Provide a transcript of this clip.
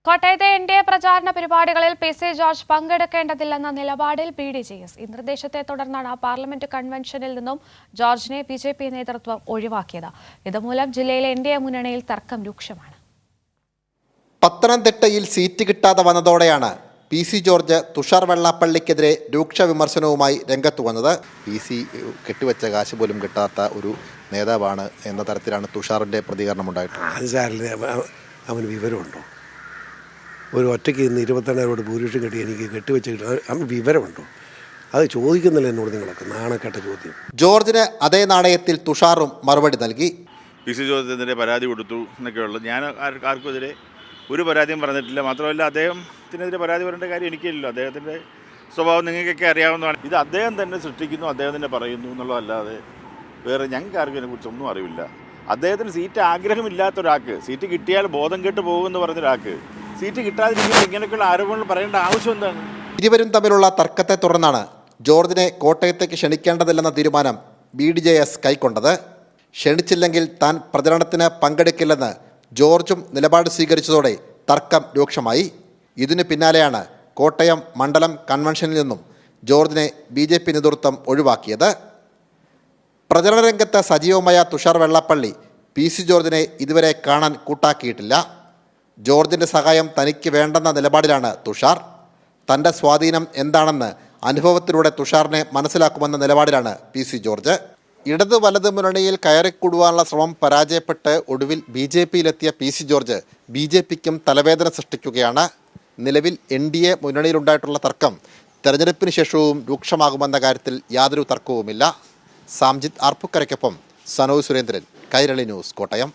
കോട്ടയത്തെ എൻഡിഎ പ്രചാരണ പരിപാടികളിൽ പി.സി. ജോർജ് പങ്കെടുക്കേണ്ടതില്ലെന്ന നിലപാടിൽ ബി.ഡി.ജെ.എസ്. ഈ നിർദ്ദേശത്തെ തുടർന്നാണ് പാർലമെന്റ് കൺവെൻഷനിൽ നിന്നും ജോർജിനെ ബി.ജെ.പി. നേതൃത്വം ഒഴിവാക്കിയത്. ഇതുമൂലം ജില്ലയിലെ എൻഡിഎ മുന്നണിയിൽ തർക്കം രൂക്ഷമാണ്. പത്തനംതിട്ടയിൽ സീറ്റ് കിട്ടാതെ വന്നതോടെയാണ് പി.സി. ജോർജ് തുഷാർ വെള്ളാപ്പള്ളിക്കെതിരെ രൂക്ഷ വിമർശനവുമായി രംഗത്ത് വന്നത്. പി.സി. കെട്ടിവെച്ച കാശ് പോലും കിട്ടാത്ത ഒരു നേതാവാണ് എന്ന തരത്തിലാണ് തുഷാറിൻ്റെ പ്രതികരണമുണ്ടായിട്ടുള്ളത്. അവന് വിവരമുണ്ടോ? ഒരു ഒറ്റയ്ക്ക് ഇന്ന് 22 ഭൂരിപക്ഷം കെട്ടി എനിക്ക് കെട്ടിവെച്ച് കിട്ടുന്നത് അവന് വിവരമുണ്ടോ? അത് ചോദിക്കുന്നില്ല എന്നോട് നിങ്ങളൊക്കെ. നാണക്കെട്ട ചോദ്യം. ജോർജിന് അതേ നാണയത്തിൽ തുഷാറും മറുപടി നൽകി. പി.സി. ജോർജിനെതിരെ പരാതി കൊടുത്തു എന്നൊക്കെയുള്ളൂ. ഞാൻ ആർക്കുമെതിരെ ഒരു പരാതിയും പറഞ്ഞിട്ടില്ല. മാത്രമല്ല അദ്ദേഹത്തിനെതിരെ പരാതി പറയേണ്ട കാര്യം എനിക്കില്ലല്ലോ. അദ്ദേഹത്തിൻ്റെ സ്വഭാവം നിങ്ങൾക്കൊക്കെ അറിയാവുന്നതാണ്. ഇത് അദ്ദേഹം തന്നെ സൃഷ്ടിക്കുന്നു, അദ്ദേഹം തന്നെ പറയുന്നു എന്നുള്ളതല്ലാതെ വേറെ ഞങ്ങൾക്ക് ആർക്കും ഇതിനെക്കുറിച്ച് ഒന്നും അറിവില്ല. അദ്ദേഹത്തിന് സീറ്റ് ആഗ്രഹമില്ലാത്ത ഒരാൾക്ക്, സീറ്റ് കിട്ടിയാൽ ബോധം കെട്ട് പോകുമെന്ന് പറഞ്ഞൊരാൾക്ക് സീറ്റ് കിട്ടാതിരിക്കുമ്പോൾ ഇങ്ങനെയൊക്കെയുള്ള ആരോപണങ്ങൾ പറയേണ്ട ആവശ്യം എന്താണ്? ഇരുവരും തമ്മിലുള്ള തർക്കത്തെ തുടർന്നാണ് ജോർജിനെ കോട്ടയത്തേക്ക് ക്ഷണിക്കേണ്ടതില്ലെന്ന തീരുമാനം ബി.ഡി.ജെ.എസ്. കൈക്കൊണ്ടത്. ക്ഷണിച്ചില്ലെങ്കിൽ താൻ പ്രചരണത്തിന് പങ്കെടുക്കില്ലെന്ന് ജോർജും നിലപാട് സ്വീകരിച്ചതോടെ തർക്കം രൂക്ഷമായി. ഇതിനു പിന്നാലെയാണ് കോട്ടയം മണ്ഡലം കൺവെൻഷനിൽ നിന്നും ജോർജിനെ ബി.ജെ.പി. നേതൃത്വം ഒഴിവാക്കിയത്. പ്രചരണ രംഗത്ത് സജീവമായ തുഷാർ വെള്ളാപ്പള്ളി പി.സി. ജോർജിനെ ഇതുവരെ കാണാൻ കൂട്ടാക്കിയിട്ടില്ല. ജോർജിൻ്റെ സഹായം തനിക്ക് വേണ്ടെന്ന നിലപാടിലാണ് തുഷാർ. തൻ്റെ സ്വാധീനം എന്താണെന്ന് അനുഭവത്തിലൂടെ തുഷാറിനെ മനസ്സിലാക്കുമെന്ന നിലപാടിലാണ് പി.സി. ജോർജ്. ഇടത് വലത് മുന്നണിയിൽ കയറിക്കൂടുവാനുള്ള ശ്രമം പരാജയപ്പെട്ട് ഒടുവിൽ ബി.ജെ.പിയിലെത്തിയ പി.സി. ജോർജ് ബി.ജെ.പിക്കും തലവേദന സൃഷ്ടിക്കുകയാണ്. നിലവിൽ എൻ.ഡി.എ മുന്നണിയിലുണ്ടായിട്ടുള്ള തർക്കം തെരഞ്ഞെടുപ്പിന് ശേഷവും രൂക്ഷമാകുമെന്ന കാര്യത്തിൽ യാതൊരു തർക്കവുമില്ല. സാംജിത് ആർപ്പുക്കരയ്ക്കൊപ്പം സനോജ് സുരേന്ദ്രൻ, കൈരളി ന്യൂസ്, കോട്ടയം.